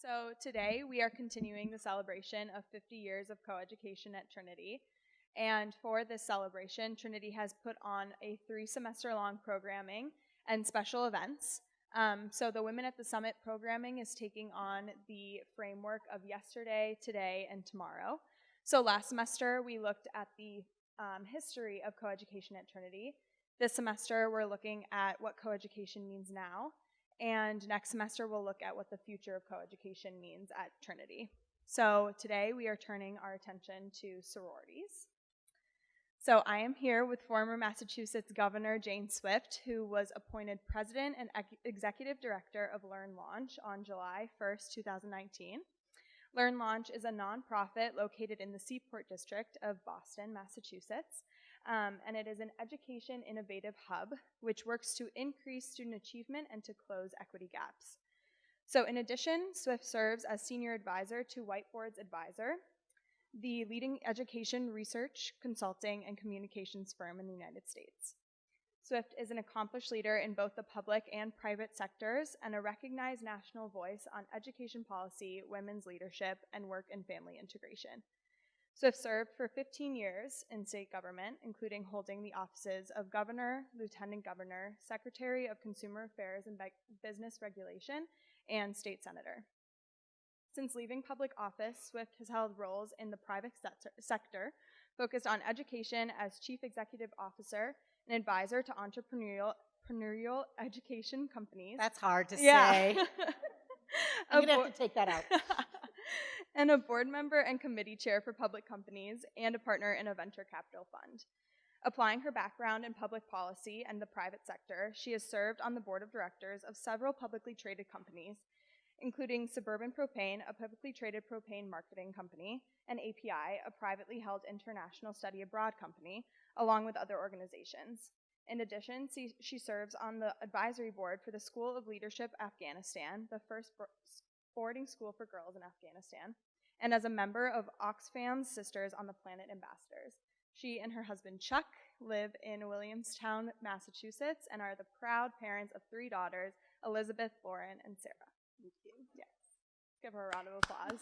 So today we are continuing the celebration of 50 years of coeducation at Trinity. And for this celebration, Trinity has put on a 3-semester-long programming and special events. So the Women at the Summit programming is taking on the framework of yesterday, today, and tomorrow. So last semester we looked at the history of coeducation at Trinity. This semester we're looking at what coeducation means now. And next semester, we'll look at what the future of coeducation means at Trinity. So today, we are turning our attention to sororities. So I am here with former Massachusetts Governor Jane Swift, who was appointed President and Executive Director of Learn Launch on July 1st, 2019. Learn Launch is a nonprofit located in the Seaport District of Boston, Massachusetts. And it is an education innovative hub which works to increase student achievement and to close equity gaps. So in addition, Swift serves as senior advisor to Whiteboard's Advisor, the leading education research, consulting, and communications firm in the United States. Swift is an accomplished leader in both the public and private sectors and a recognized national voice on education policy, women's leadership, and work and family integration. Swift served for 15 years in state government, including holding the offices of Governor, Lieutenant Governor, Secretary of Consumer Affairs and Business Regulation, and State Senator. Since leaving public office, Swift has held roles in the private sector, focused on education as Chief Executive Officer and advisor to entrepreneurial education companies. That's hard to say. I'm going to have to take that out. And a board member and committee chair for public companies, and a partner in a venture capital fund. Applying her background in public policy and the private sector, she has served on the board of directors of several publicly traded companies, including Suburban Propane, a publicly traded propane marketing company, and API, a privately held international study abroad company, along with other organizations. In addition, she serves on the advisory board for the School of Leadership Afghanistan, the first boarding school for girls in Afghanistan, and as a member of Oxfam's Sisters on the Planet Ambassadors. She and her husband Chuck live in Williamstown, Massachusetts, and are the proud parents of 3 daughters, Elizabeth, Lauren, and Sarah. Thank you. Yes. Let's give her a round of applause.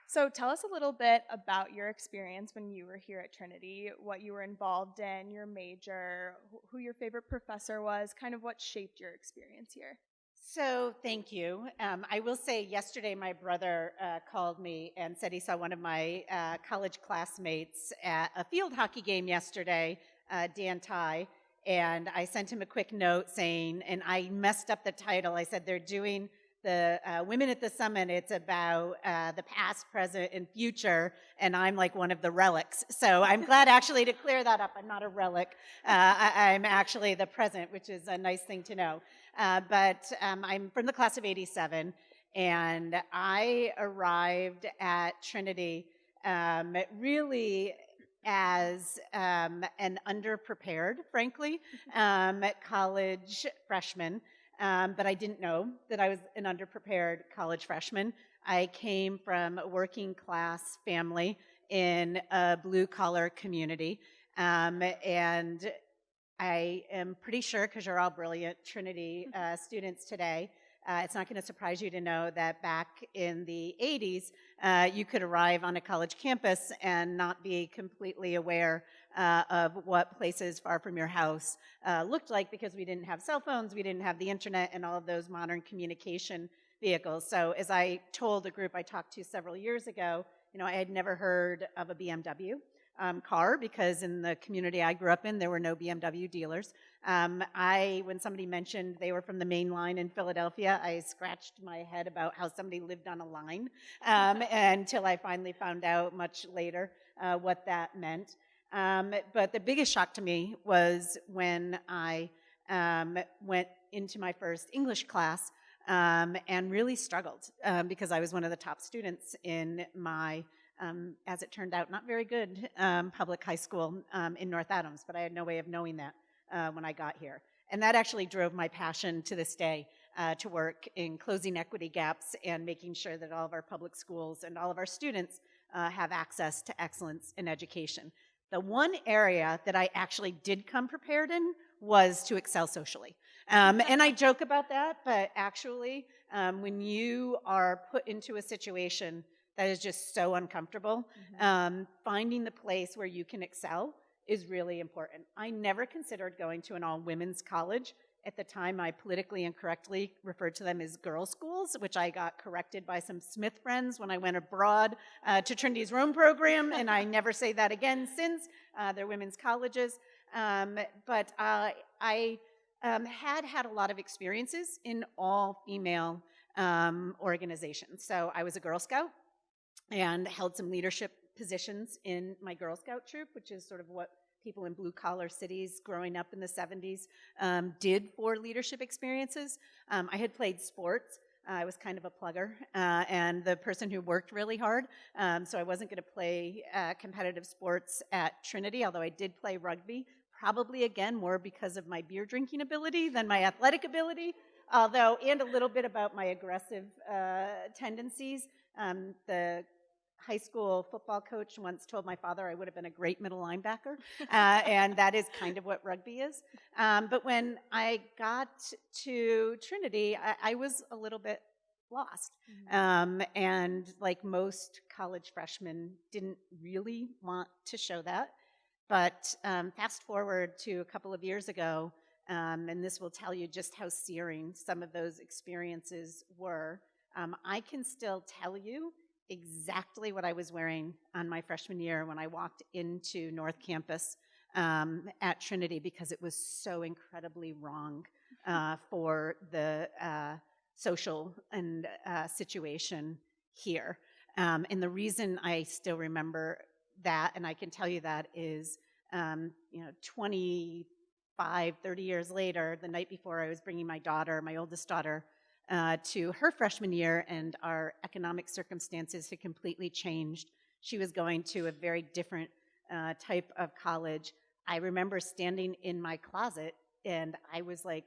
So tell us a little bit about your experience when you were here at Trinity, what you were involved in, your major, who your favorite professor was, kind of what shaped your experience here. So thank you. I will say yesterday my brother called me and said he saw one of my college classmates at a field hockey game yesterday, Dan Ty, and I sent him a quick note saying, and I messed up the title, I said they're doing the Women at the Summit, it's about the past, present, and future, and I'm like one of the relics. So I'm glad actually to clear that up. I'm not a relic. I'm actually the present, which is a nice thing to know. But I'm from the class of '87, and I arrived at Trinity really as an underprepared, frankly, college freshman. But I didn't know that I was an underprepared college freshman. I came from a working class family in a blue-collar community, and I am pretty sure, because you're all brilliant Trinity students today, it's not going to surprise you to know that back in the 80s, you could arrive on a college campus and not be completely aware of what places far from your house looked like, because we didn't have cell phones, we didn't have the internet, and all of those modern communication vehicles. So as I told a group I talked to several years ago, I had never heard of a BMW car, because in the community I grew up in, there were no BMW dealers. When somebody mentioned they were from the main line in Philadelphia, I scratched my head about how somebody lived on a line until I finally found out much later what that meant. But the biggest shock to me was when I went into my first English class and really struggled because I was one of the top students in my, as it turned out, not very good public high school in North Adams, but I had no way of knowing that when I got here. And that actually drove my passion to this day to work in closing equity gaps and making sure that all of our public schools and all of our students have access to excellence in education. The one area that I actually did come prepared in was to excel socially. And I joke about that, but actually, when you are put into a situation that is just so uncomfortable, finding the place where you can excel is really important. I never considered going to an all-women's college. At the time, I politically incorrectly referred to them as girls' schools, which I got corrected by some Smith friends when I went abroad to Trinity's Rome program, and I never say that again since. They're women's colleges. But I had a lot of experiences in all-female organizations. So I was a Girl Scout and held some leadership positions in my Girl Scout troop, which is sort of what people in blue-collar cities growing up in the 70s did for leadership experiences. I had played sports. I was kind of a plugger and the person who worked really hard, so I wasn't going to play competitive sports at Trinity, although I did play rugby, probably, again, more because of my beer drinking ability than my athletic ability, and a little bit about my aggressive tendencies. The high school football coach once told my father I would have been a great middle linebacker, and that is kind of what rugby is. But when I got to Trinity, I was a little bit lost. And like most college freshmen, didn't really want to show that. But fast forward to a couple of years ago, and this will tell you just how searing some of those experiences were. I can still tell you exactly what I was wearing on my freshman year when I walked into North Campus at Trinity, because it was so incredibly wrong for the social and situation here. And the reason I still remember that, and I can tell you that, is 25, 30 years later, the night before I was bringing my daughter, my oldest daughter, to her freshman year, and our economic circumstances had completely changed. She was going to a very different type of college. I remember standing in my closet, and I was like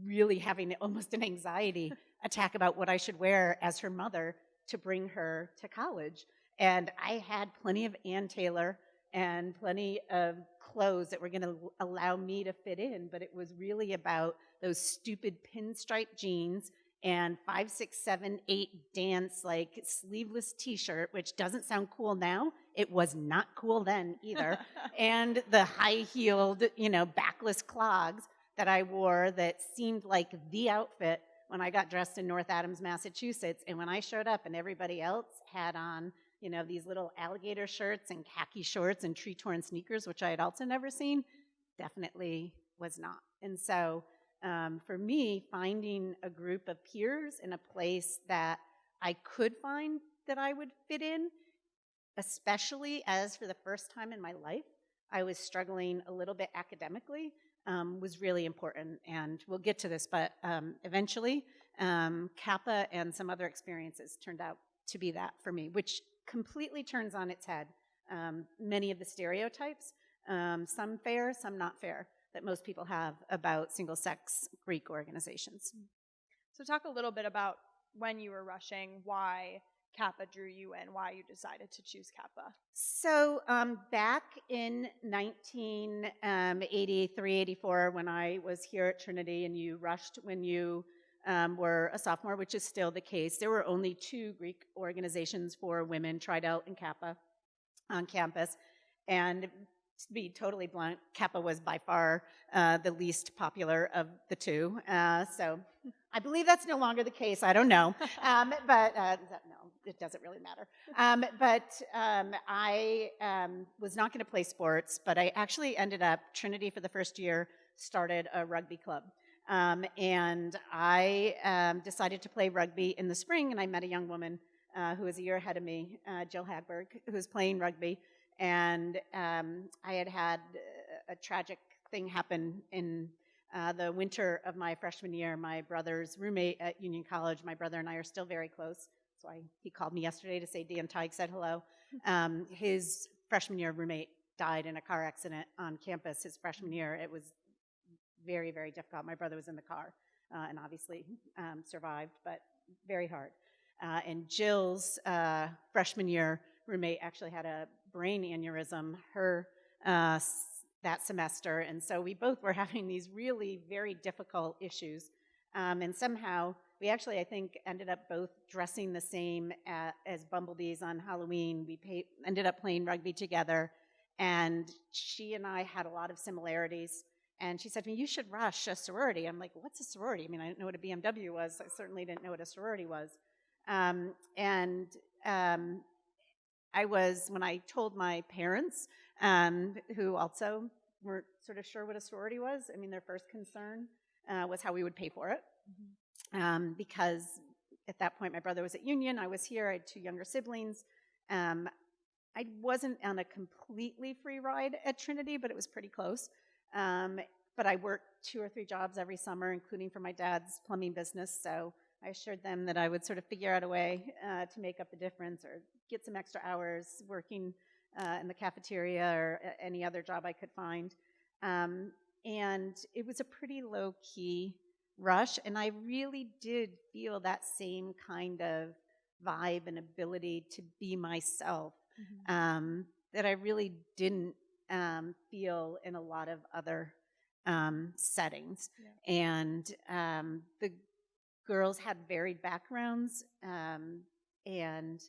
really having almost an anxiety attack about what I should wear as her mother to bring her to college. And I had plenty of Ann Taylor and plenty of clothes that were going to allow me to fit in, but it was really about those stupid pinstripe jeans and 5, 6, 7, 8 dance like sleeveless t-shirt, which doesn't sound cool now. It was not cool then either. And the high-heeled, backless clogs that I wore that seemed like the outfit when I got dressed in North Adams, Massachusetts. And when I showed up and everybody else had on, these little alligator shirts and khaki shorts and tree-torn sneakers, which I had also never seen, definitely was not. And so for me, finding a group of peers in a place that I could find that I would fit in, especially as for the first time in my life, I was struggling a little bit academically, was really important. And we'll get to this, but eventually Kappa and some other experiences turned out to be that for me, which completely turns on its head many of the stereotypes, some fair, some not fair, that most people have about single-sex Greek organizations. So talk a little bit about when you were rushing, why Kappa drew you in, why you decided to choose Kappa. So back in 1983, 84, when I was here at Trinity and you rushed when you were a sophomore, which is still the case, there were only 2 Greek organizations for women, Tridel and Kappa, on campus. And to be totally blunt, Kappa was by far the least popular of the 2. So I believe that's no longer the case. I don't know. But no, it doesn't really matter. I was not going to play sports, but I actually ended up, Trinity for the first year started a rugby club. And I decided to play rugby in the spring, and I met a young woman who was a year ahead of me, Jill Hagberg, who was playing rugby. And I had a tragic thing happen in the winter of my freshman year. My brother's roommate at Union College, my brother and I are still very close. So he called me yesterday to say Dan Teig said hello. His freshman year roommate died in a car accident on campus his freshman year. It was very, very difficult. My brother was in the car and obviously survived, but very hard. And Jill's freshman year roommate actually had a brain aneurysm. Her that semester. And so we both were having these really very difficult issues. And somehow we actually, I think, ended up both dressing the same as bumblebees on Halloween. We ended up playing rugby together. And she and I had a lot of similarities. And she said to me, "You should rush a sorority." I'm like, "What's a sorority?" I mean, I didn't know what a BMW was. I certainly didn't know what a sorority was. And when I told my parents, who also weren't sort of sure what a sorority was, I mean, their first concern was how we would pay for it. Because at that point, my brother was at Union, I was here, I had 2 younger siblings. I wasn't on a completely free ride at Trinity, but it was pretty close. But I worked 2 or 3 jobs every summer, including for my dad's plumbing business, so I assured them that I would sort of figure out a way to make up the difference or get some extra hours working in the cafeteria or any other job I could find. And it was a pretty low-key rush, and I really did feel that same kind of vibe and ability to be myself that I really didn't feel in a lot of other settings. Yeah. And the girls had varied backgrounds, and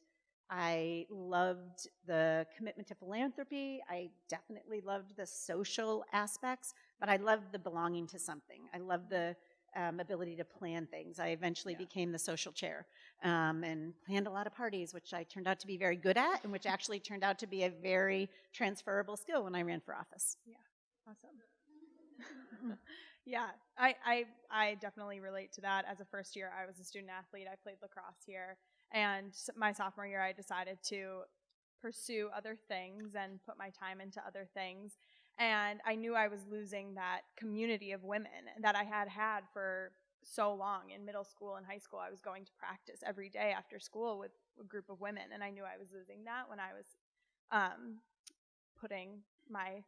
I loved the commitment to philanthropy. I definitely loved the social aspects, but I loved the belonging to something. I loved the ability to plan things. I eventually became the social chair and planned a lot of parties, which I turned out to be very good at, and which actually turned out to be a very transferable skill when I ran for office. Yeah, awesome. Yeah, I definitely relate to that. As a first year, I was a student athlete. I played lacrosse here. And my sophomore year, I decided to pursue other things and put my time into other things. And I knew I was losing that community of women that I had for so long. In middle school and high school, I was going to practice every day after school with a group of women. And I knew I was losing that when I was putting my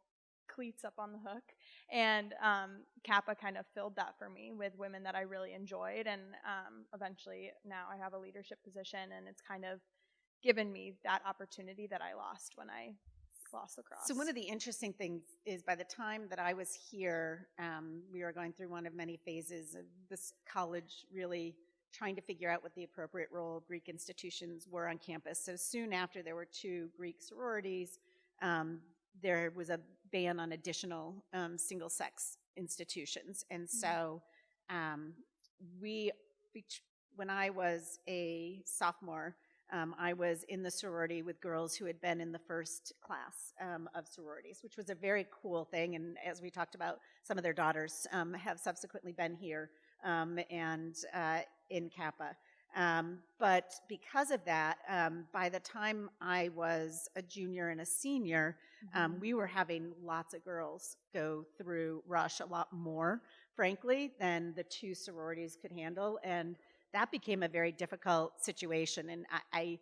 cleats up on the hook. And Kappa kind of filled that for me with women that I really enjoyed. And eventually now I have a leadership position, and it's kind of given me that opportunity that I lost when I lost lacrosse. So one of the interesting things is by the time that I was here, we were going through one of many phases of this college really trying to figure out what the appropriate role of Greek institutions were on campus. So soon after, there were 2 Greek sororities. There was a ban on additional single-sex institutions. And so when I was a sophomore, I was in the sorority with girls who had been in the first class of sororities, which was a very cool thing. And as we talked about, some of their daughters have subsequently been here and in Kappa. But because of that, by the time I was a junior and a senior, we were having lots of girls go through Rush, a lot more, frankly, than the 2 sororities could handle. And that became a very difficult situation. And I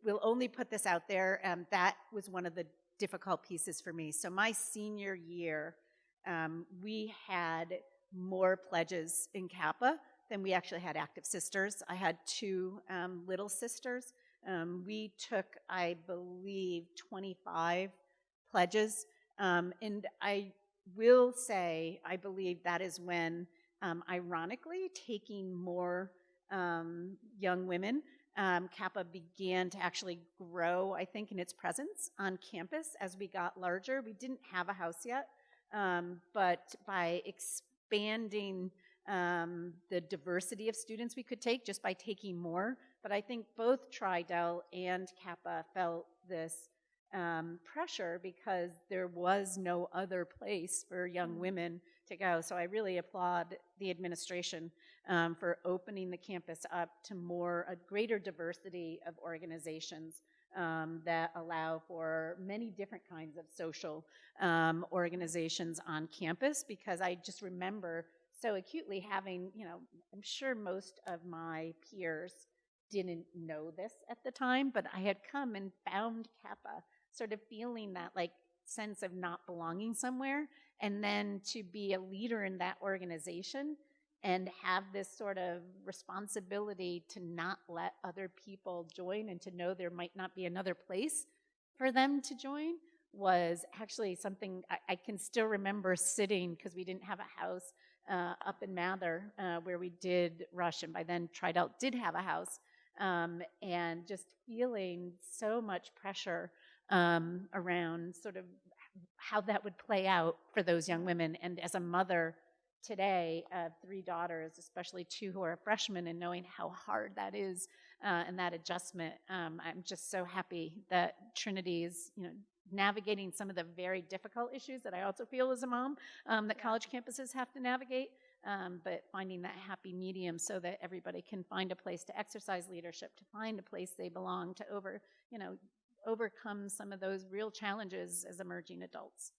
will only put this out there. That was one of the difficult pieces for me. So my senior year, we had more pledges in Kappa than we actually had active sisters. I had 2 little sisters. We took, I believe, 25 pledges. And I will say, I believe that is when, ironically, taking more young women, Kappa began to actually grow, I think, in its presence on campus as we got larger. We didn't have a house yet, but by expanding the diversity of students we could take just by taking more. But I think both Tri-Del and Kappa felt this pressure because there was no other place for young women to go. So I really applaud the administration for opening the campus up to a greater diversity of organizations that allow for many different kinds of social organizations on campus, because I just remember so acutely having, I'm sure most of my peers didn't know this at the time, but I had come and found Kappa, sort of feeling that sense of not belonging somewhere, and then to be a leader in that organization and have this sort of responsibility to not let other people join and to know there might not be another place for them to join was actually something I can still remember sitting, because we didn't have a house up in Mather where we did Rush, and by then Tridelt did have a house, and just feeling so much pressure around sort of how that would play out for those young women. And as a mother today of 3 daughters, especially 2 who are freshmen, and knowing how hard that is and that adjustment, I'm just so happy that Trinity is, navigating some of the very difficult issues that I also feel as a mom that college campuses have to navigate, but finding that happy medium so that everybody can find a place to exercise leadership, to find a place they belong, to overcome some of those real challenges as emerging adults.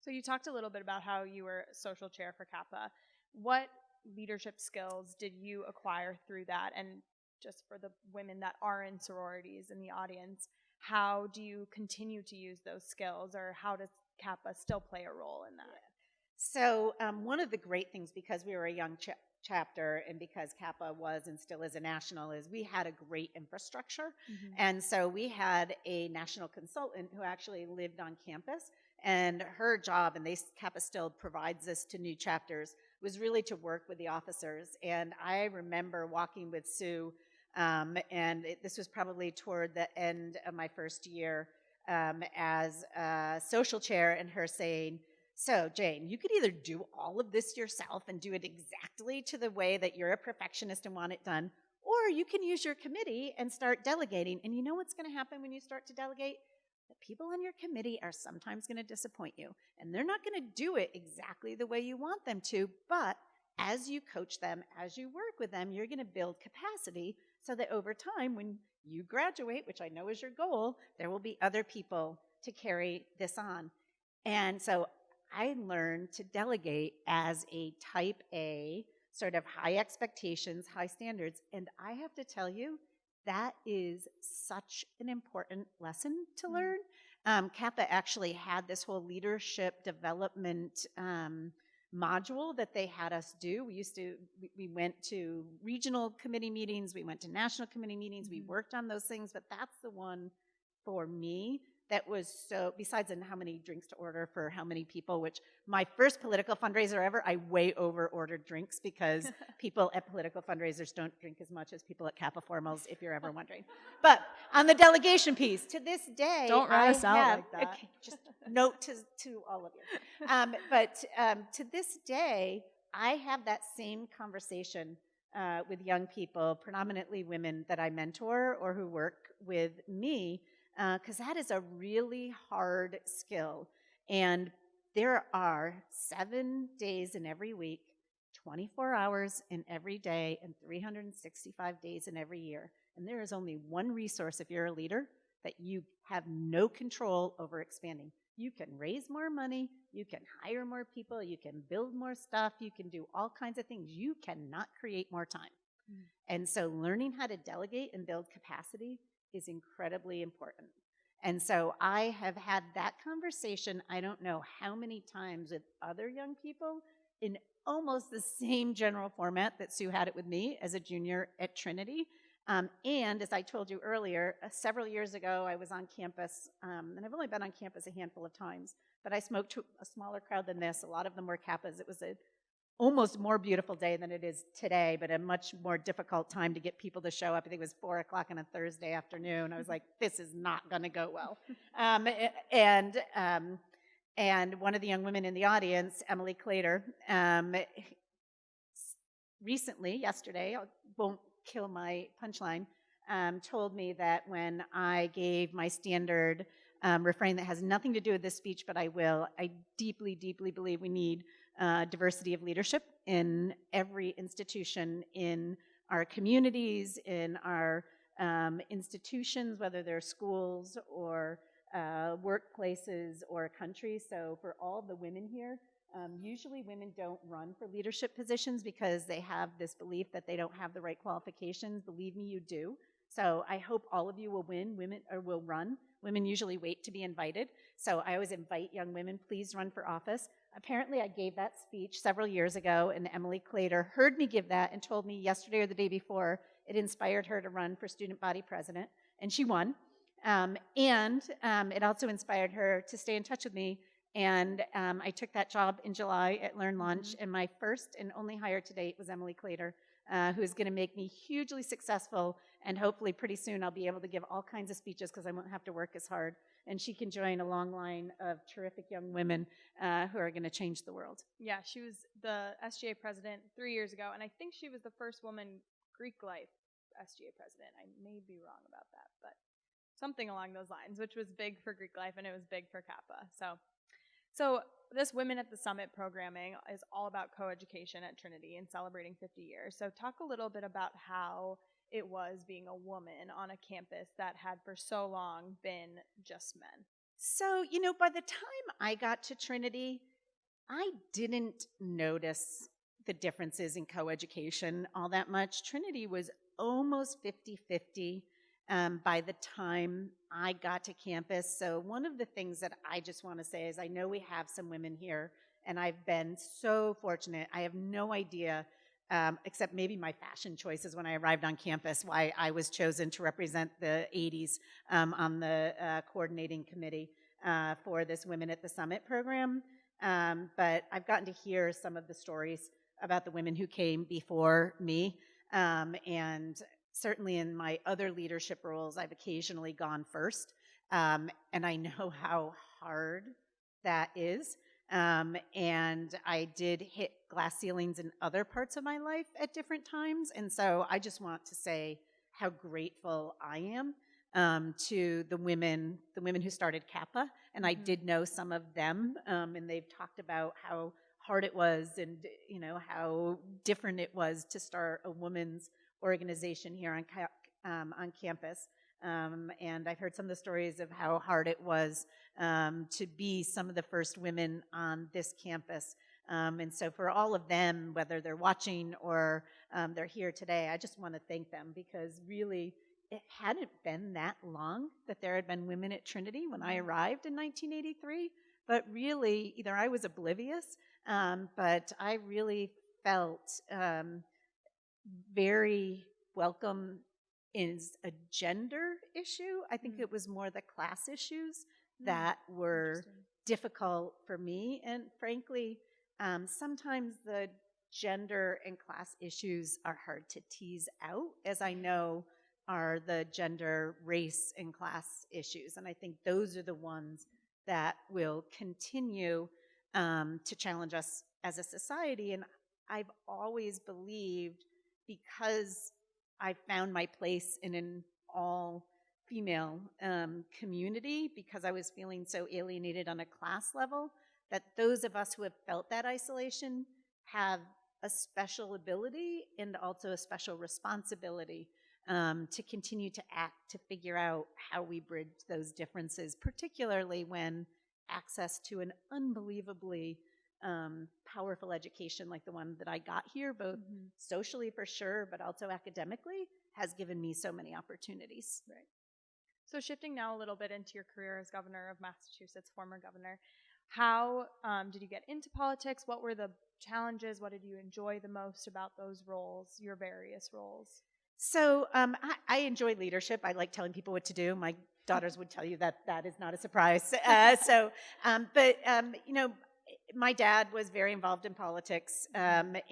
So you talked a little bit about how you were social chair for Kappa. What leadership skills did you acquire through that? And just for the women that are in sororities in the audience, how do you continue to use those skills, or how does Kappa still play a role in that? So one of the great things, because we were a young chapter, and because Kappa was and still is a national, is we had a great infrastructure. Mm-hmm. And so we had a national consultant who actually lived on campus, and her job, and Kappa still provides this to new chapters, was really to work with the officers. And I remember walking with Sue, this was probably toward the end of my first year as a social chair, and her saying, "So, Jane, you could either do all of this yourself and do it exactly to the way that you're a perfectionist and want it done, or you can use your committee and start delegating. And you know what's going to happen when you start to delegate? The people on your committee are sometimes going to disappoint you, and they're not going to do it exactly the way you want them to, but as you coach them, as you work with them, you're going to build capacity so that over time, when you graduate, which I know is your goal, there will be other people to carry this on." And so I learned to delegate as a type A, sort of high expectations, high standards. And I have to tell you, that is such an important lesson to learn. Kappa actually had this whole leadership development module that they had us do. We went to regional committee meetings, we went to national committee meetings, we worked on those things, but that's the one for me that was so, besides in how many drinks to order for how many people, which my first political fundraiser ever, I way over ordered drinks because people at political fundraisers don't drink as much as people at Kappa formals, if you're ever wondering. But on the delegation piece, to this day, don't run us out like that. Okay, just note to all of you. But to this day, I have that same conversation with young people, predominantly women that I mentor or who work with me, because that is a really hard skill. And there are 7 days in every week, 24 hours in every day, and 365 days in every year. And there is only one resource, if you're a leader, that you have no control over expanding. You can raise more money, you can hire more people, you can build more stuff, you can do all kinds of things. You cannot create more time. And so learning how to delegate and build capacity is incredibly important. And so I have had that conversation, I don't know how many times, with other young people in almost the same general format that Sue had it with me as a junior at Trinity. And as I told you earlier, several years ago, I was on campus, and I've only been on campus a handful of times, but I smoked to a smaller crowd than this. A lot of them were Kappas. It was a almost more beautiful day than it is today, but a much more difficult time to get people to show up. I think it was 4 o'clock on a Thursday afternoon. I was like, this is not going to go well. And one of the young women in the audience, Emily Clater, recently, yesterday, I won't kill my punchline, told me that when I gave my standard refrain that has nothing to do with this speech, but I deeply, deeply believe we need diversity of leadership in every institution, in our communities, in our institutions, whether they're schools or workplaces or countries. So for all the women here, usually women don't run for leadership positions because they have this belief that they don't have the right qualifications. Believe me, you do. So I hope all of you will will run. Women usually wait to be invited. So I always invite young women, please run for office. Apparently I gave that speech several years ago, and Emily Clater heard me give that and told me yesterday or the day before it inspired her to run for student body president, and she won. It also inspired her to stay in touch with me. And I took that job in July at Learn Launch, and my first and only hire to date was Emily Clater, who is going to make me hugely successful, and hopefully pretty soon I'll be able to give all kinds of speeches because I won't have to work as hard. And she can join a long line of terrific young women who are going to change the world. Yeah, she was the SGA president 3 years ago, and I think she was the first woman Greek life SGA president. I may be wrong about that, but something along those lines, which was big for Greek life and it was big for Kappa. So this Women at the Summit programming is all about coeducation at Trinity and celebrating 50 years. So talk a little bit about how it was being a woman on a campus that had for so long been just men. So, by the time I got to Trinity, I didn't notice the differences in coeducation all that much. Trinity was almost 50-50 by the time I got to campus. So one of the things that I just want to say is I know we have some women here, and I've been so fortunate. I have no idea, except maybe my fashion choices when I arrived on campus, why I was chosen to represent the 80s on the coordinating committee for this Women at the Summit program. But I've gotten to hear some of the stories about the women who came before me. And certainly in my other leadership roles, I've occasionally gone first. And I know how hard that is. And I did hit glass ceilings in other parts of my life at different times. And so I just want to say how grateful I am to the women who started Kappa, and I did know some of them, and they've talked about how hard it was, and how different it was to start a women's organization here on campus. And I've heard some of the stories of how hard it was to be some of the first women on this campus. And so for all of them, whether they're watching or they're here today, I just want to thank them, because really it hadn't been that long that there had been women at Trinity when I arrived in 1983. But really, either I was oblivious, but I really felt very welcome is a gender issue. I think it was more the class issues that were difficult for me. And frankly, sometimes the gender and class issues are hard to tease out, as I know are the gender, race, and class issues. And I think those are the ones that will continue to challenge us as a society. And I've always believed, because I found my place in an all-female community, because I was feeling so alienated on a class level, that those of us who have felt that isolation have a special ability and also a special responsibility to continue to act, to figure out how we bridge those differences, particularly when access to an unbelievably powerful education like the one that I got here, both socially for sure, but also academically, has given me so many opportunities. Right. So shifting now a little bit into your career as governor of Massachusetts, former governor, how did you get into politics? What were the challenges? What did you enjoy the most about those roles, your various roles? So I enjoy leadership. I like telling people what to do. My daughters would tell you that that is not a surprise. My dad was very involved in politics and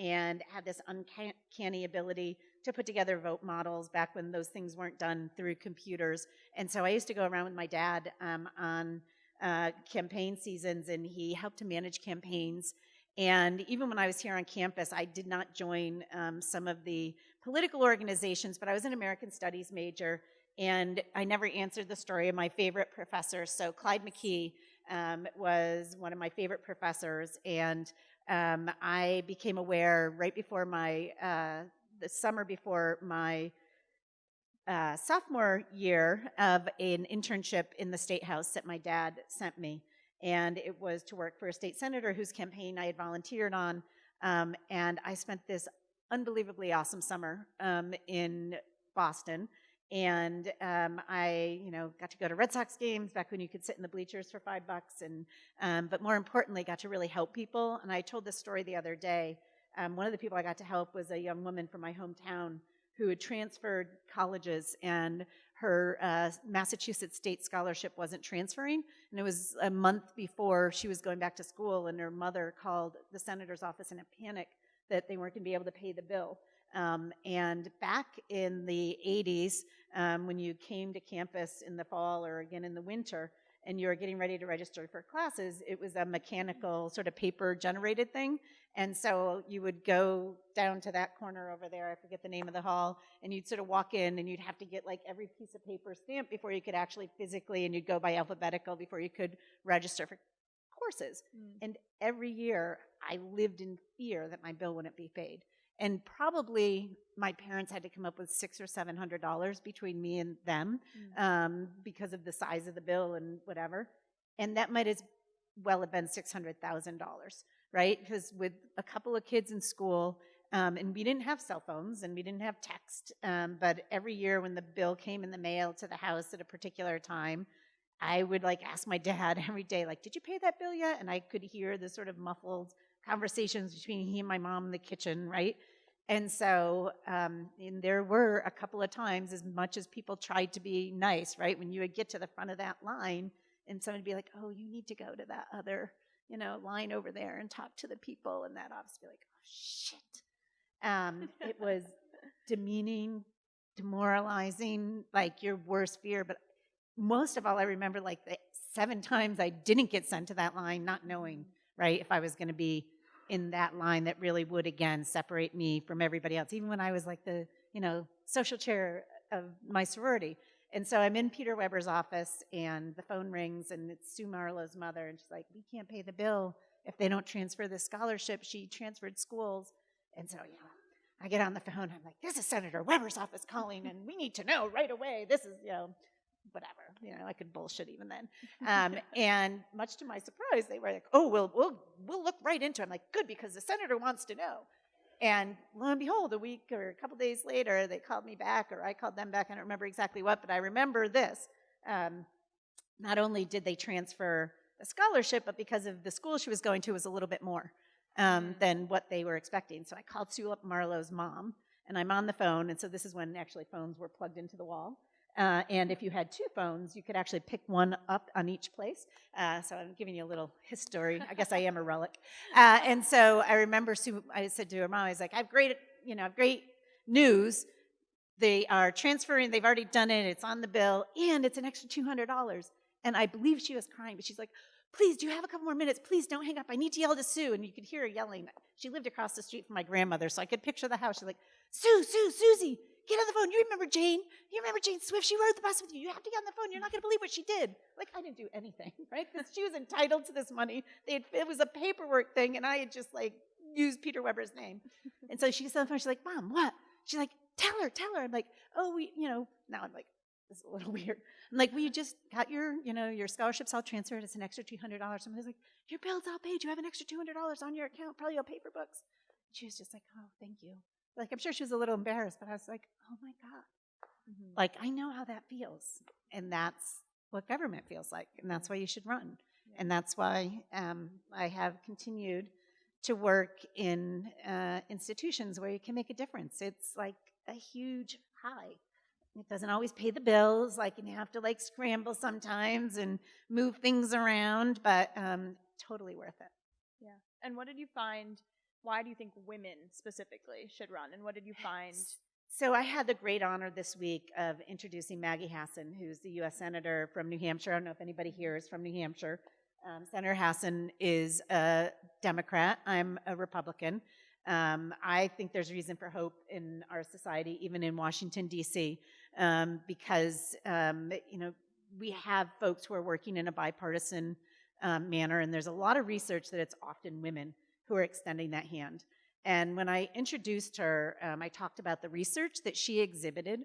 had this uncanny ability to put together vote models back when those things weren't done through computers. And so I used to go around with my dad on campaign seasons, and he helped to manage campaigns. And even when I was here on campus, I did not join some of the political organizations, but I was an American Studies major, and I never answered the story of my favorite professor. So Clyde McKee was one of my favorite professors, and I became aware right before the summer before my sophomore year of an internship in the State House that my dad sent me. And it was to work for a state senator whose campaign I had volunteered on. And I spent this unbelievably awesome summer in Boston. And I, got to go to Red Sox games back when you could sit in the bleachers for $5. But more importantly, got to really help people. And I told this story the other day. One of the people I got to help was a young woman from my hometown who had transferred colleges, and her Massachusetts State Scholarship wasn't transferring, and it was a month before she was going back to school, and her mother called the senator's office in a panic that they weren't going to be able to pay the bill. And back in the 80s, when you came to campus in the fall or again in the winter, and you were getting ready to register for classes, it was a mechanical sort of paper-generated thing. And so you would go down to that corner over there, I forget the name of the hall, and you'd sort of walk in and you'd have to get like every piece of paper stamped before you could actually physically, and you'd go by alphabetical before you could register for courses. And every year I lived in fear that my bill wouldn't be paid. And probably my parents had to come up with $600 or $700 between me and them because of the size of the bill and whatever. And that might as well have been $600,000, right? Because with a couple of kids in school, and we didn't have cell phones and we didn't have text, but every year when the bill came in the mail to the house at a particular time, I would like ask my dad every day, like, did you pay that bill yet? And I could hear the sort of muffled conversations between he and my mom in the kitchen, right? And so and there were a couple of times, as much as people tried to be nice, right, when you would get to the front of that line and somebody would be like, oh, you need to go to that other, line over there and talk to the people, and that office would be like, oh, shit. It was demeaning, demoralizing, like your worst fear. But most of all, I remember like the 7 times I didn't get sent to that line, not knowing, right, if I was going to be in that line that really would, again, separate me from everybody else, even when I was like the, social chair of my sorority. And so I'm in Peter Weber's office, and the phone rings, and it's Sue Marlowe's mother, and she's like, we can't pay the bill if they don't transfer the scholarship. She transferred schools. And so, I get on the phone, I'm like, this is Senator Weber's office calling, and we need to know right away. This is, whatever, I could bullshit even then. And much to my surprise, they were like, oh, we'll look right into it. I'm like, good, because the senator wants to know. And lo and behold, a week or a couple days later, they called me back, or I called them back. I don't remember exactly what, but I remember this. Not only did they transfer the scholarship, but because of the school she was going to was a little bit more than what they were expecting. So I called Sue Marlowe's mom, and I'm on the phone. And so this is when actually phones were plugged into the wall. And if you had 2 phones, you could actually pick one up on each place. So I'm giving you a little history. I guess I am a relic. And so I remember Sue, I said to her mom, I was like, I have great news. They are transferring, they've already done it, it's on the bill, and it's an extra $200. And I believe she was crying, but she's like, please, do you have a couple more minutes? Please don't hang up. I need to yell to Sue. And you could hear her yelling. She lived across the street from my grandmother, so I could picture the house. She's like, Susie, get on the phone. You remember Jane? You remember Jane Swift? She rode the bus with you. You have to get on the phone. You're not going to believe what she did. Like, I didn't do anything, right? Because she was entitled to this money. It was a paperwork thing, and I had just, used Peter Weber's name. And so she gets on the phone. She's like, Mom, what? She's like, tell her. I'm like, oh, now I'm like, this is a little weird. I'm like, well, you just got your scholarships all transferred. It's an extra $200. Somebody's like, your bill's all paid. You have an extra $200 on your account, probably all paper books. She was just like, oh, thank you. Like, I'm sure she was a little embarrassed, but I was like, oh, my God. Mm-hmm. Like, I know how that feels. And that's what government feels like. And that's why you should run. Yeah. And that's why I have continued to work in institutions where you can make a difference. It's like a huge high. It doesn't always pay the bills. Like, you have to scramble sometimes and move things around, but totally worth it. Yeah. And what did you find? Why do you think women specifically should run? And what did you find? So I had the great honor this week of introducing Maggie Hassan, who's the U.S. Senator from New Hampshire. I don't know if anybody here is from New Hampshire. Senator Hassan is a Democrat. I'm a Republican. I think there's reason for hope in our society, even in Washington, D.C., because, we have folks who are working in a bipartisan manner, and there's a lot of research that it's often women who are extending that hand. And when I introduced her, I talked about the research that she exhibited,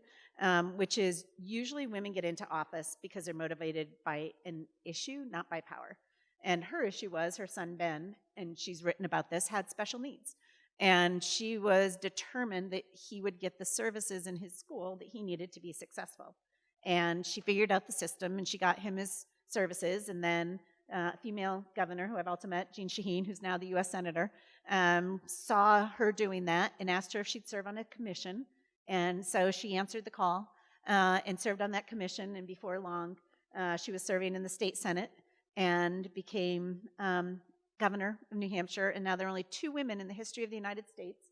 which is usually women get into office because they're motivated by an issue, not by power. And her issue was her son, Ben, and she's written about this, had special needs. And she was determined that he would get the services in his school that he needed to be successful. And she figured out the system, and she got him his services. And then a female governor, who I've also met, Jean Shaheen, who's now the U.S. Senator, saw her doing that and asked her if she'd serve on a commission. And so she answered the call. and served on that commission. And before long, she was serving in the state Senate and became governor of New Hampshire. And now there are only 2 women in the history of the United States.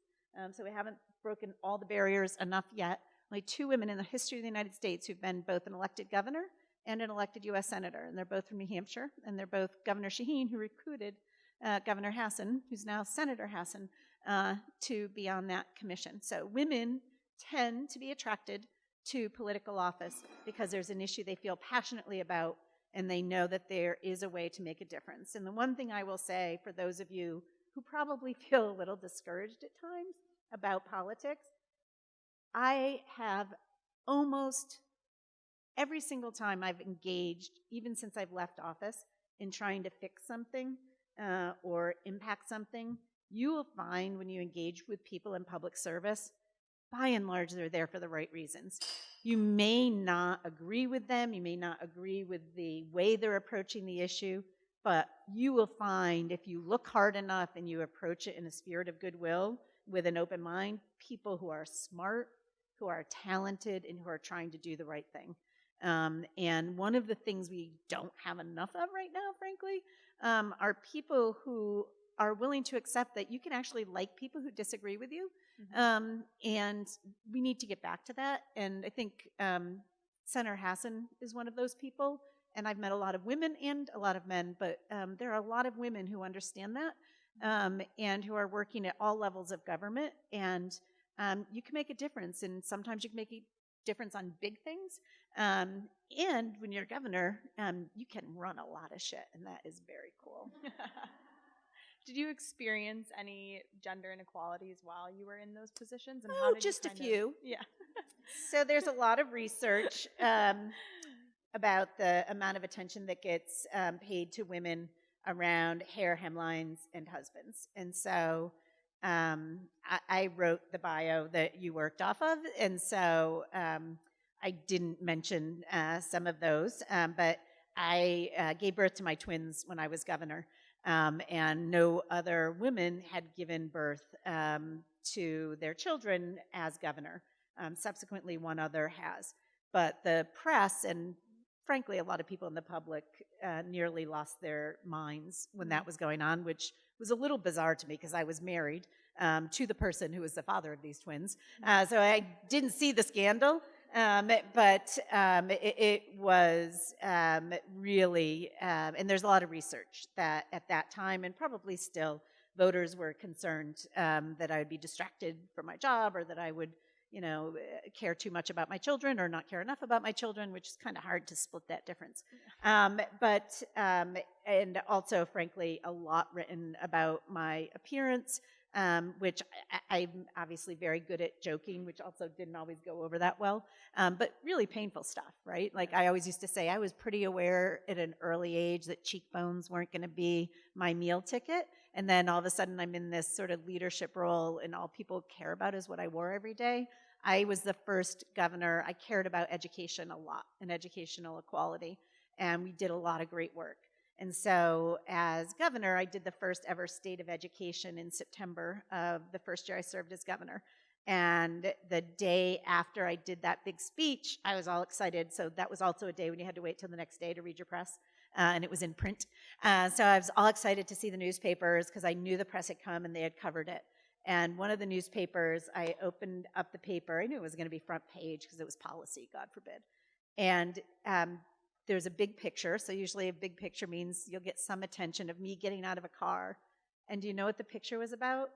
So we haven't broken all the barriers enough yet. Only 2 women in the history of the United States who've been both an elected governor and an elected U.S. senator. And they're both from New Hampshire. And they're both Governor Shaheen, who recruited Governor Hassan, who's now Senator Hassan, to be on that commission. So women tend to be attracted to political office because there's an issue they feel passionately about, and they know that there is a way to make a difference. And the one thing I will say for those of you who probably feel a little discouraged at times about politics, I have almost every single time I've engaged, even since I've left office, in trying to fix something or impact something, you will find when you engage with people in public service, by and large, they're there for the right reasons. You may not agree with them, you may not agree with the way they're approaching the issue, but you will find if you look hard enough and you approach it in a spirit of goodwill with an open mind, people who are smart, who are talented, and who are trying to do the right thing. And one of the things we don't have enough of right now, frankly, are people who are willing to accept that you can actually like people who disagree with you. And we need to get back to that. And I think Senator Hassan is one of those people. And I've met a lot of women and a lot of men, but there are a lot of women who understand that and who are working at all levels of government. And you can make a difference. And sometimes you can make a difference on big things. And when you're governor, you can run a lot of shit. And that is very cool. Did you experience any gender inequalities while you were in those positions? And how did just you a few. Yeah. So there's a lot of research about the amount of attention that gets paid to women around hair, hemlines, and husbands. And so I wrote the bio that you worked off of, and so I didn't mention some of those, but I gave birth to my twins when I was governor. And no other women had given birth to their children as governor. Subsequently, one other has. But the press and, frankly, a lot of people in the public nearly lost their minds when that was going on, which was a little bizarre to me because I was married to the person who was the father of these twins. So I didn't see the scandal. But it was really, and there's a lot of research that at that time, and probably still, voters were concerned that I would be distracted from my job, or that I would, care too much about my children or not care enough about my children, which is kind of hard to split that difference. And also, frankly, a lot written about my appearance. Which I'm obviously very good at joking, which also didn't always go over that well, but really painful stuff, right? Like I always used to say, I was pretty aware at an early age that cheekbones weren't going to be my meal ticket, and then all of a sudden I'm in this sort of leadership role, and all people care about is what I wore every day. I was the first governor. I cared about education a lot and educational equality, and we did a lot of great work. And so as governor, I did the first ever state of education in September of the first year I served as governor. And the day after I did that big speech, I was all excited. So that was also a day when you had to wait till the next day to read your press. And it was in print. So I was all excited to see the newspapers because I knew the press had come and they had covered it. And one of the newspapers, I opened up the paper. I knew it was going to be front page because it was policy, God forbid. And there's a big picture, so usually a big picture means you'll get some attention of me getting out of a car. And do you know what the picture was about?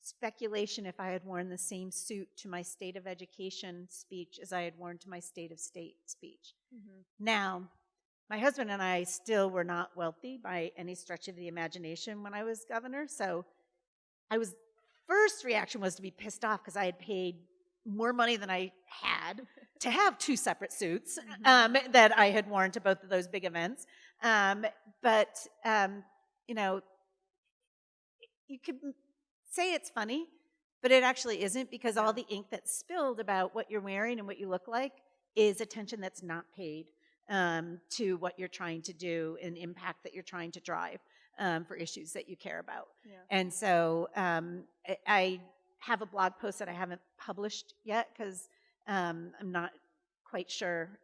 Speculation if I had worn the same suit to my state of education speech as I had worn to my state of state speech. Mm-hmm. Now, my husband and I still were not wealthy by any stretch of the imagination when I was governor, so first reaction was to be pissed off because I had paid more money than I had to have 2 separate suits that I had worn to both of those big events. But you could say it's funny, but it actually isn't, because all the ink that's spilled about what you're wearing and what you look like is attention that's not paid to what you're trying to do and impact that you're trying to drive for issues that you care about. Yeah. And so I have a blog post that I haven't published yet because I'm not quite sure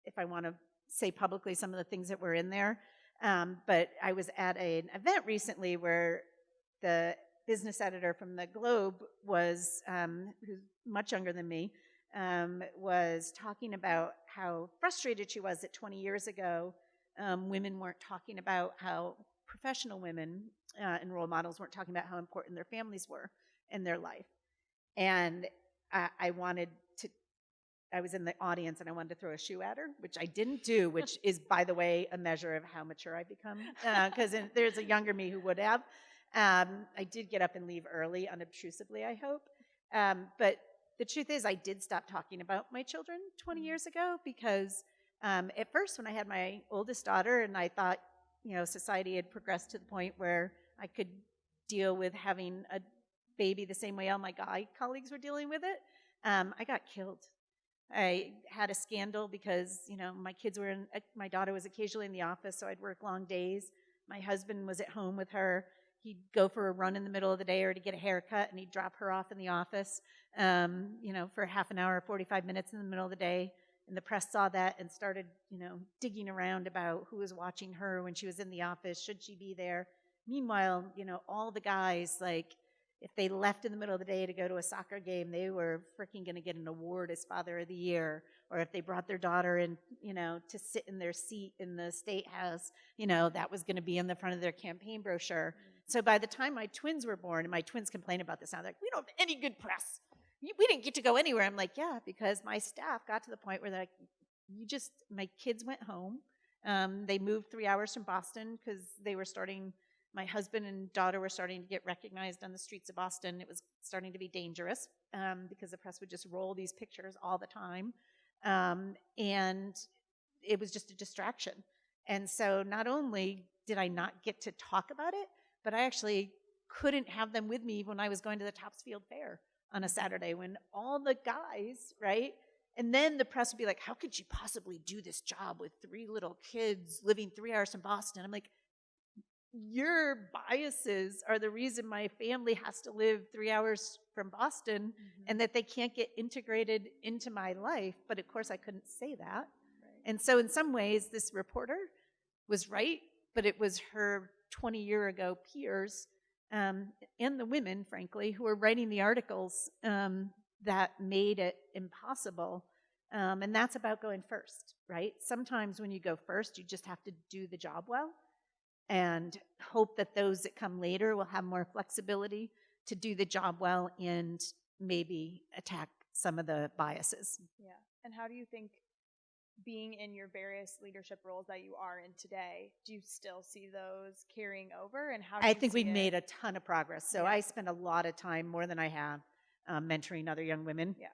if I want to say publicly some of the things that were in there. But I was at an event recently where the business editor from the Globe was, who's much younger than me, was talking about how frustrated she was that 20 years ago, women weren't talking about how professional women and role models weren't talking about how important their families were in their life. And I was in the audience and I wanted to throw a shoe at her, which I didn't do, which is, by the way, a measure of how mature I've become, because there's a younger me who would have. I did get up and leave early, unobtrusively, I hope. But the truth is, I did stop talking about my children 20 years ago because at first, when I had my oldest daughter and I thought, society had progressed to the point where I could deal with having a baby the same way all my guy colleagues were dealing with it, I got killed. I had a scandal because, my daughter was occasionally in the office, so I'd work long days. My husband was at home with her. He'd go for a run in the middle of the day or to get a haircut, and he'd drop her off in the office, for half an hour, 45 minutes in the middle of the day. And the press saw that and started, digging around about who was watching her when she was in the office. Should she be there? Meanwhile, all the guys, if they left in the middle of the day to go to a soccer game, they were freaking going to get an award as Father of the Year. Or if they brought their daughter in, to sit in their seat in the State House, that was going to be in the front of their campaign brochure. So by the time my twins were born, and my twins complain about this now, they're like, we don't have any good press. We didn't get to go anywhere. I'm like, yeah, because my staff got to the point where they're like, my kids went home. They moved 3 hours from Boston because they were starting, my husband and daughter were starting to get recognized on the streets of Boston. It was starting to be dangerous because the press would just roll these pictures all the time. And it was just a distraction. And so not only did I not get to talk about it, but I actually couldn't have them with me when I was going to the Topsfield Fair on a Saturday when all the guys, right? And then the press would be like, how could she possibly do this job with 3 little kids living 3 hours from Boston? I'm like, your biases are the reason my family has to live 3 hours from Boston and that they can't get integrated into my life. But of course, I couldn't say that. Right. And so in some ways, this reporter was right, but it was her 20-year-ago peers and the women, frankly, who were writing the articles that made it impossible. And that's about going first, right? Sometimes when you go first, you just have to do the job well and hope that those that come later will have more flexibility to do the job well and maybe attack some of the biases. Yeah. And how do you think, being in your various leadership roles that you are in today, do you still see those carrying over? And how do I you think see we made a ton of progress. So I spend a lot of time, more than I have, mentoring other young women. Yeah.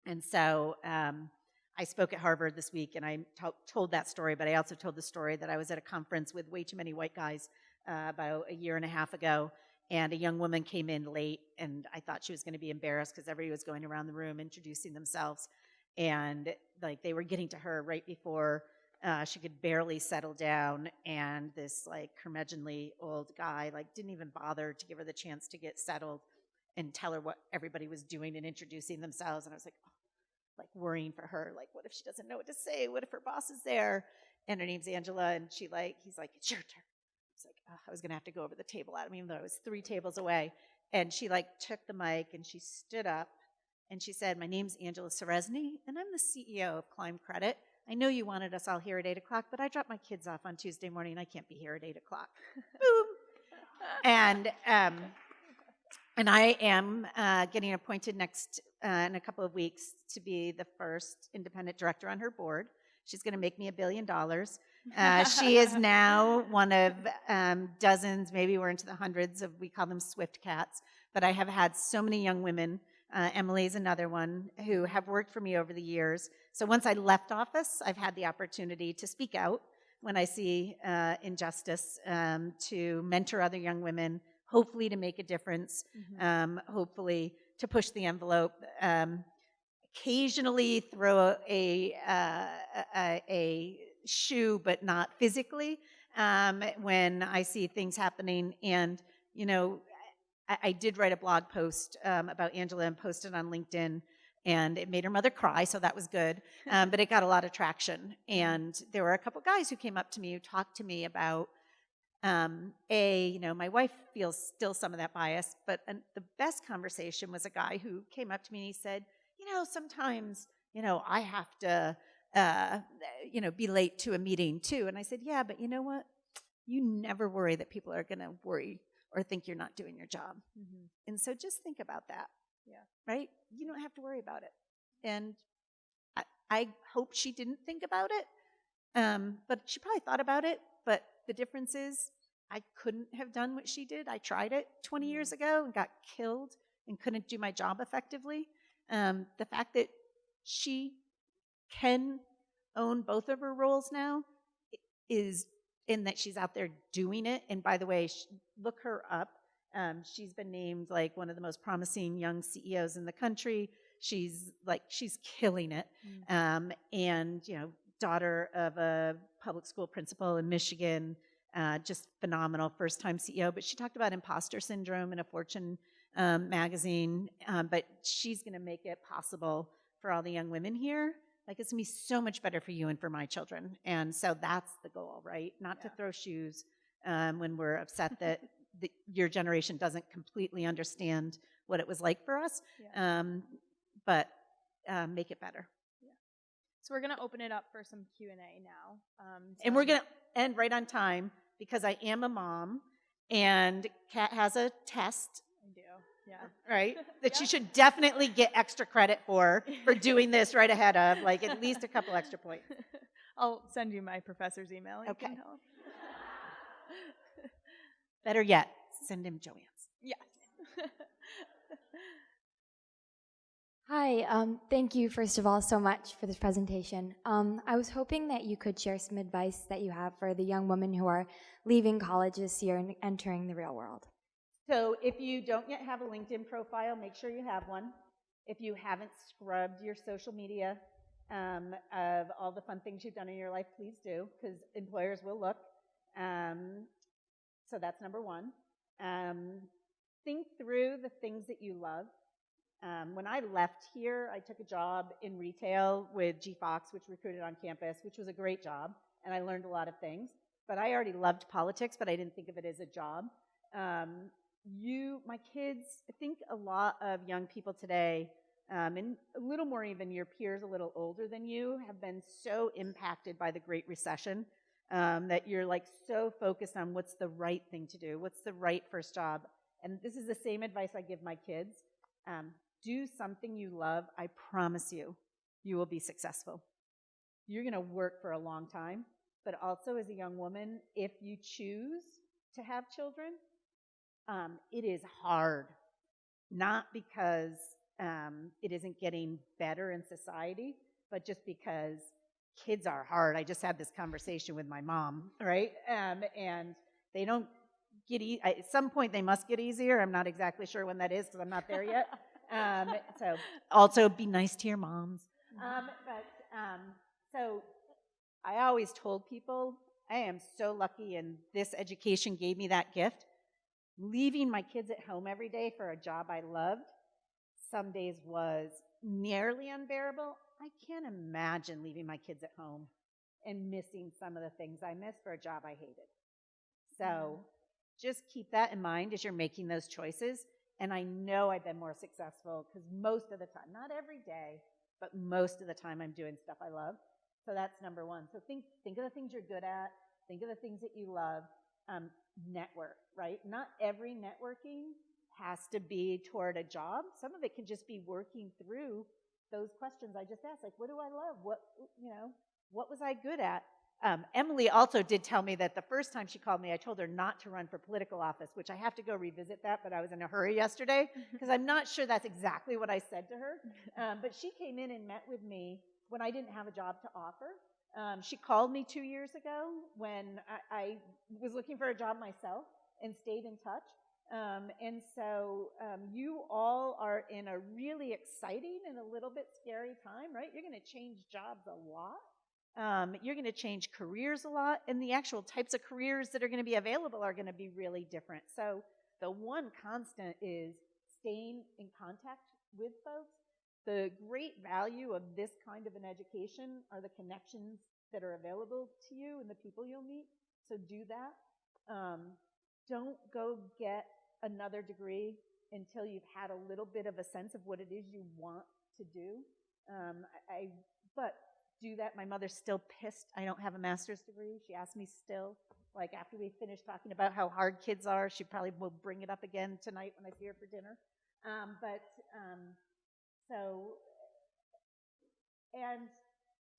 And so I spoke at Harvard this week, and I told that story, but I also told the story that I was at a conference with way too many white guys about a year and a half ago, and a young woman came in late, and I thought she was going to be embarrassed because everybody was going around the room introducing themselves, and they were getting to her right before she could barely settle down, and this curmudgeonly old guy didn't even bother to give her the chance to get settled and tell her what everybody was doing and introducing themselves. And I was worrying for her, what if she doesn't know what to say? What if her boss is there? And her name's Angela, and he's like, it's your turn. I was like, oh, I was gonna have to go over the table at him, even though I was 3 tables away. And she took the mic and she stood up and she said, my name's Angela Seresny, and I'm the CEO of Climb Credit. I know you wanted us all here at 8 o'clock, but I dropped my kids off on Tuesday morning and I can't be here at 8 o'clock. Boom. And I am getting appointed next in a couple of weeks to be the first independent director on her board. She's going to make me $1 billion. She is now one of dozens, maybe we're into the hundreds of, we call them Swift Cats, but I have had so many young women. Emily's another one, who have worked for me over the years. So once I left office, I've had the opportunity to speak out when I see injustice, to mentor other young women, hopefully to make a difference, hopefully to push the envelope, occasionally throw a shoe, but not physically, when I see things happening. And, I did write a blog post about Angela and posted on LinkedIn And it made her mother cry, so that was good. But it got a lot of traction. And there were a couple guys who came up to me who talked to me about, my wife feels still some of that bias, but the best conversation was a guy who came up to me and he said, sometimes, I have to, be late to a meeting too. And I said, yeah, but you know what? You never worry that people are going to worry or think you're not doing your job. Mm-hmm. And so just think about that. Yeah. Right? You don't have to worry about it. And I hope she didn't think about it, but she probably thought about it. But the difference is I couldn't have done what she did. I tried it 20 years ago and got killed and couldn't do my job effectively. The fact that she can own both of her roles now is in that she's out there doing it. And by the way, look her up. She's been named like one of the most promising young CEOs in the country. She's killing it. And daughter of a public school principal in Michigan, just phenomenal, first-time CEO. But she talked about imposter syndrome in a Fortune magazine. But she's going to make it possible for all the young women here. Like, it's going to be so much better for you and for my children. And so that's the goal, right? Not to throw shoes when we're upset that your generation doesn't completely understand what it was like for us, but make it better. So we're going to open it up for some Q&A now. And we're going to end right on time because I am a mom, and Kat has a test. I do, yeah. Right? That she should definitely get extra credit for doing this right ahead of, like, at least a couple extra points. I'll send you my professor's email. You can tell him. Better yet, send him Joanne's. Yes. Hi, thank you, first of all, so much for this presentation. I was hoping that you could share some advice that you have for the young women who are leaving college this year and entering the real world. So if you don't yet have a LinkedIn profile, make sure you have one. If you haven't scrubbed your social media of all the fun things you've done in your life, please do, because employers will look. So that's number one. Think through the things that you love. When I left here, I took a job in retail with G Fox, which recruited on campus, which was a great job, and I learned a lot of things. But I already loved politics, but I didn't think of it as a job. My kids, I think a lot of young people today, and a little more even your peers a little older than you, have been so impacted by the Great Recession that you're like so focused on what's the right thing to do, what's the right first job. And this is the same advice I give my kids. Do something you love. I promise you, you will be successful. You're going to work for a long time, but also as a young woman, if you choose to have children, it is hard. Not because it isn't getting better in society, but just because kids are hard. I just had this conversation with my mom, right? And they don't get at some point they must get easier. I'm not exactly sure when that is because I'm not there yet. So also be nice to your moms. So I always told people I am so lucky, and this education gave me that gift. Leaving my kids at home every day for a job I loved some days was nearly unbearable. I can't imagine leaving my kids at home and missing some of the things I missed for a job I hated. So just keep that in mind as you're making those choices. And I know I've been more successful because most of the time, not every day, but most of the time I'm doing stuff I love. So that's number one. So think of the things you're good at. Think of the things that you love. Network, right? Not every networking has to be toward a job. Some of it can just be working through those questions I just asked. Like, what do I love? What was I good at? Emily also did tell me that the first time she called me, I told her not to run for political office, which I have to go revisit that, but I was in a hurry yesterday because I'm not sure that's exactly what I said to her. But she came in and met with me when I didn't have a job to offer. She called me 2 years ago when I was looking for a job myself and stayed in touch. And so you all are in a really exciting and a little bit scary time, right? You're going to change jobs a lot. You're going to change careers a lot, and the actual types of careers that are going to be available are going to be really different. So the one constant is staying in contact with folks. the great value of this kind of an education are the connections that are available to you and the people you'll meet. So do that. Don't go get another degree until you've had a little bit of a sense of what it is you want to do. But do that. My mother's still pissed I don't have a master's degree. She asked me still, like after we finish talking about how hard kids are, she probably will bring it up again tonight when I see her for dinner. And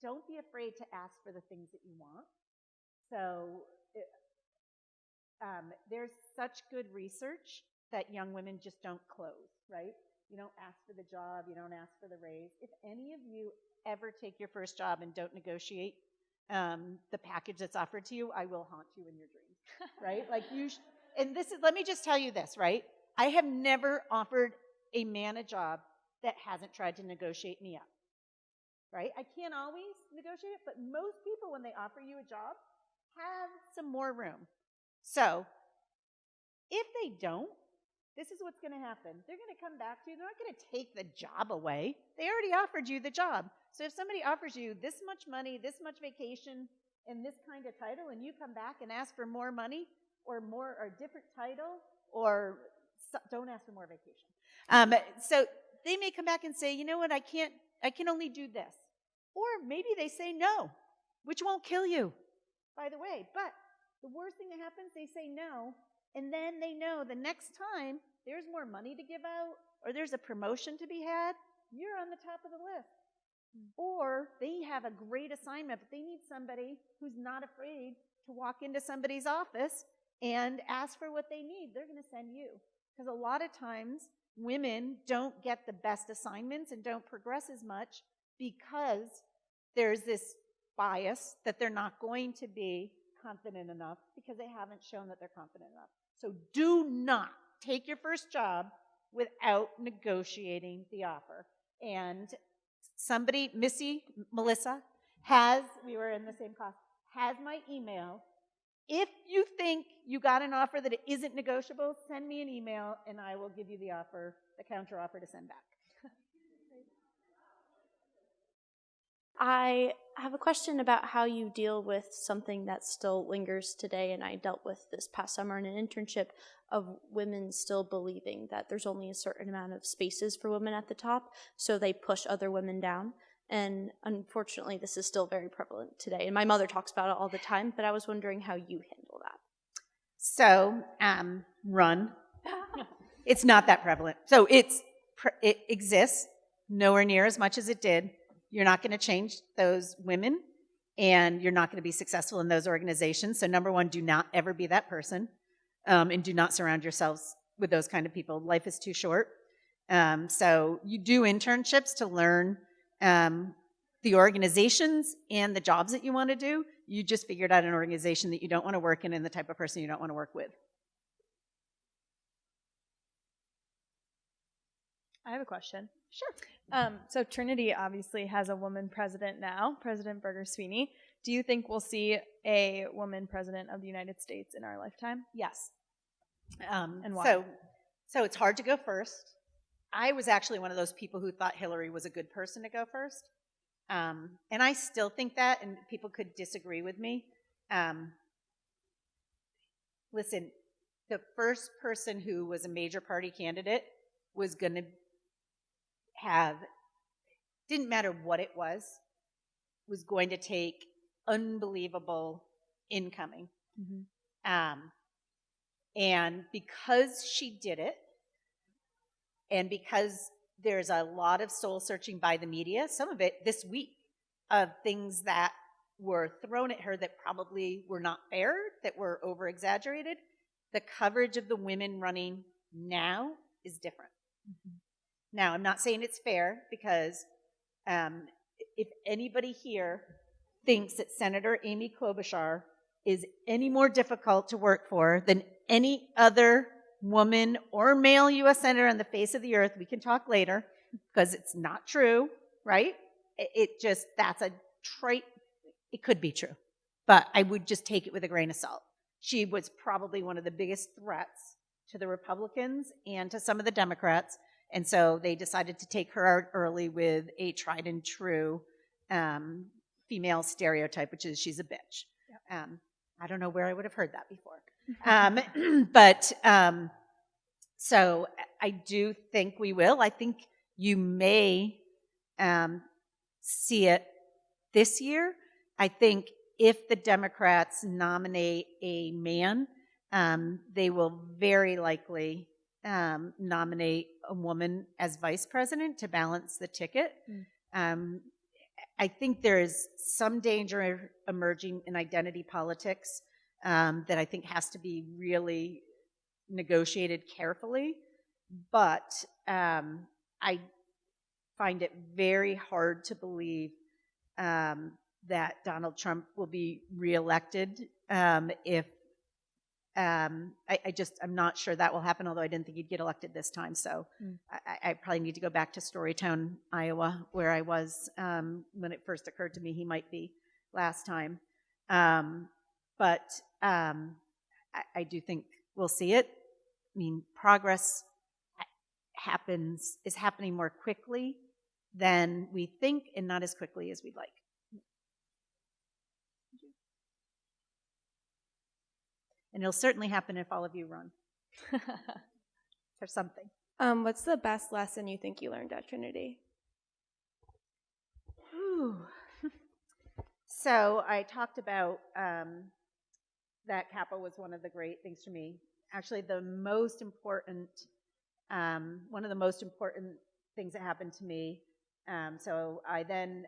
don't be afraid to ask for the things that you want. So there's such good research that young women just don't close, right? You don't ask for the job, you don't ask for the raise. If any of you ever take your first job and don't negotiate the package that's offered to you, I will haunt you in your dreams, right? And this is, let me just tell you this, right? I have never offered a man a job that hasn't tried to negotiate me up, right? I can't always negotiate it, but most people, when they offer you a job, have some more room. So if they don't, this is what's going to happen. They're going to come back to you. They're not going to take the job away. They already offered you the job. So if somebody offers you this much money, this much vacation, and this kind of title, and you come back and ask for more money or a different title, or don't ask for more vacation. So they may come back and say, you know what, I can only do this. Or maybe they say no, which won't kill you, by the way. But the worst thing that happens, they say no, and then they know the next time there's more money to give out or there's a promotion to be had, you're on the top of the list. Or they have a great assignment, but they need somebody who's not afraid to walk into somebody's office and ask for what they need. They're going to send you. Because a lot of times, women don't get the best assignments and don't progress as much because there's this bias that they're not going to be confident enough because they haven't shown that they're confident enough. So do not take your first job without negotiating the offer. And somebody, Melissa, we were in the same class, has my email. If you think you got an offer that it isn't negotiable, send me an email and I will give you the offer, the counter offer to send back. I have a question about how you deal with something that still lingers today, and I dealt with this past summer in an internship of women still believing that there's only a certain amount of spaces for women at the top, so they push other women down. And unfortunately, this is still very prevalent today. And my mother talks about it all the time, but I was wondering how you handle that. So, run. It's not that prevalent. So it exists nowhere near as much as it did. You're not going to change those women, and you're not going to be successful in those organizations. So number one, do not ever be that person, and do not surround yourselves with those kind of people. Life is too short. So you do internships to learn the organizations and the jobs that you want to do. You just figured out an organization that you don't want to work in and the type of person you don't want to work with. I have a question. Sure. So Trinity obviously has a woman president now, President Berger Sweeney. Do you think we'll see a woman president of the United States in our lifetime? Yes. And why? So it's hard to go first. I was actually one of those people who thought Hillary was a good person to go first. And I still think that, and people could disagree with me. Listen, the first person who was a major party candidate was going to didn't matter what it was going to take unbelievable incoming. Mm-hmm. And because she did it, and because there's a lot of soul searching by the media, some of it this week, of things that were thrown at her that probably were not fair, that were over-exaggerated, the coverage of the women running now is different. Mm-hmm. Now, I'm not saying it's fair, because if anybody here thinks that Senator Amy Klobuchar is any more difficult to work for than any other woman or male U.S. senator on the face of the earth, we can talk later, because it's not true, right? That's a trait. It could be true, but I would just take it with a grain of salt. She was probably one of the biggest threats to the Republicans and to some of the Democrats, And so they decided to take her out early with a tried and true female stereotype, which is she's a bitch. Yep. I don't know where I would have heard that before. So I do think we will. I think you may see it this year. I think if the Democrats nominate a man, they will very likely nominate a woman as vice president to balance the ticket. I think there is some danger emerging in identity politics that I think has to be really negotiated carefully. But I find it very hard to believe that Donald Trump will be reelected if I'm not sure that will happen, although I didn't think he'd get elected this time. So I probably need to go back to Storytown, Iowa, where I was when it first occurred to me he might be last time. But I do think we'll see it. I mean, progress is happening more quickly than we think and not as quickly as we'd like. And it'll certainly happen if all of you run. For something. What's the best lesson you think you learned at Trinity? So I talked about that Kappa was one of the great things for me. Actually, one of the most important things that happened to me. So I then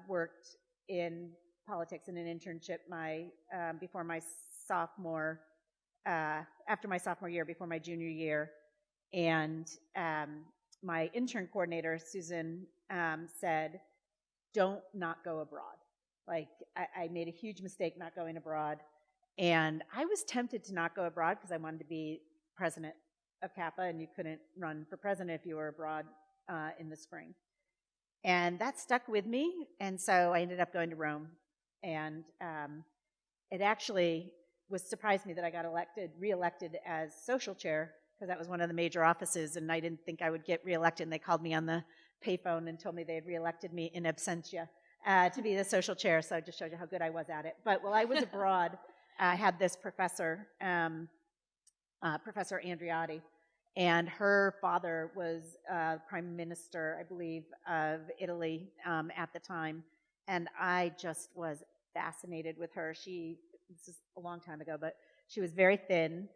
worked in politics in an internship after my sophomore year, before my junior year. And my intern coordinator, Susan, said, don't not go abroad. Like, I made a huge mistake not going abroad. And I was tempted to not go abroad because I wanted to be president of Kappa, and you couldn't run for president if you were abroad in the spring. And that stuck with me, and so I ended up going to Rome. And it actually surprised me that I got reelected as social chair, because that was one of the major offices, and I didn't think I would get reelected. And they called me on the payphone and told me they had reelected me in absentia to be the social chair, so it just showed you how good I was at it. But while I was abroad, I had this professor, Professor Andreotti, and her father was prime minister, I believe, of Italy at the time, and I just was fascinated with her. This is a long time ago, but she was very thin.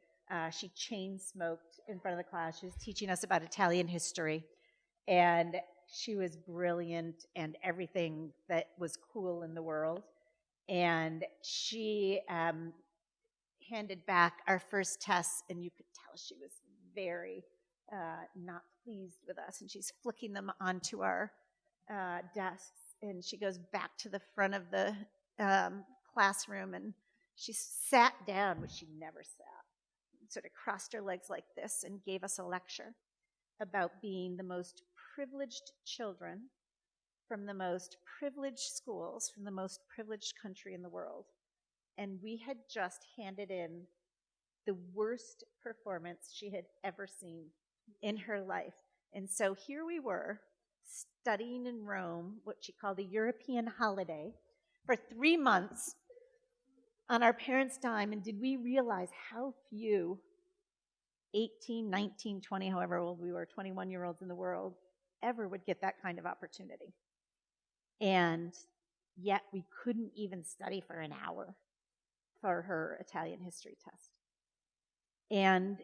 She chain smoked in front of the class. She was teaching us about Italian history, and she was brilliant and everything that was cool in the world. And she handed back our first tests, and you could tell she was very not pleased with us. And she's flicking them onto our desks, and she goes back to the front of the classroom, and she sat down, which she never sat, sort of crossed her legs like this, and gave us a lecture about being the most privileged children from the most privileged schools, from the most privileged country in the world. And we had just handed in the worst performance she had ever seen in her life. And so here we were, studying in Rome, what she called a European holiday, for 3 months on our parents' dime. And did we realize how few 18, 19, 20, however old we were, 21-year-olds in the world, ever would get that kind of opportunity? And yet we couldn't even study for an hour for her Italian history test. And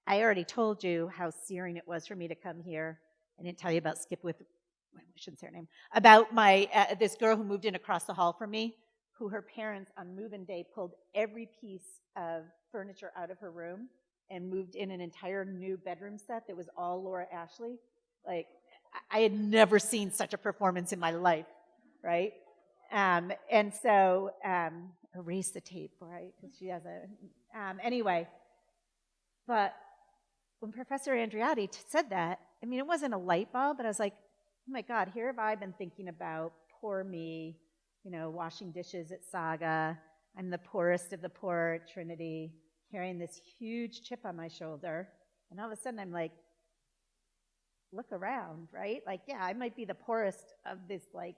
I already told you how searing it was for me to come here. I didn't tell you about I shouldn't say her name, about my this girl who moved in across the hall from me, who her parents on move-in day pulled every piece of furniture out of her room and moved in an entire new bedroom set that was all Laura Ashley. Like, I had never seen such a performance in my life, right? And so, erase the tape, right? Because she has anyway. But when Professor Andreotti said that, I mean, it wasn't a light bulb, but I was like, oh my God, here have I been thinking about poor me, washing dishes at Saga. I'm the poorest of the poor at Trinity, carrying this huge chip on my shoulder. And all of a sudden I'm like, look around, right? Like, yeah, I might be the poorest of this like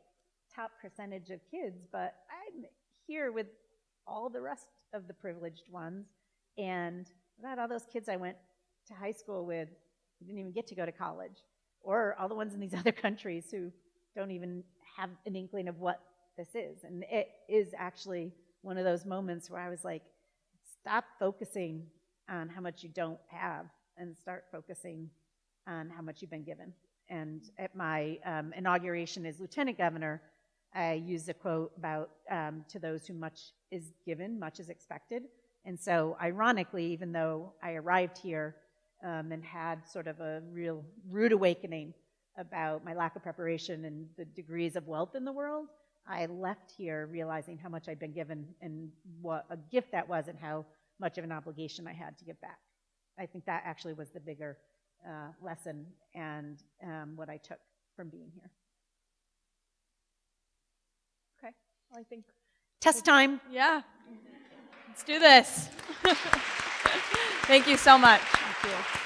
top percentage of kids, but I'm here with all the rest of the privileged ones. And about all those kids I went to high school with who didn't even get to go to college, or all the ones in these other countries who don't even have an inkling of what this is. And it is actually one of those moments where I was like, stop focusing on how much you don't have and start focusing on how much you've been given. And at my inauguration as lieutenant governor, I used a quote about to those who much is given, much is expected. And so ironically, even though I arrived here and had sort of a real rude awakening about my lack of preparation and the degrees of wealth in the world, I left here realizing how much I'd been given and what a gift that was and how much of an obligation I had to give back. I think that actually was the bigger lesson and what I took from being here. Okay, well, I think Test time. yeah. Let's do this. Thank you so much. Thank you.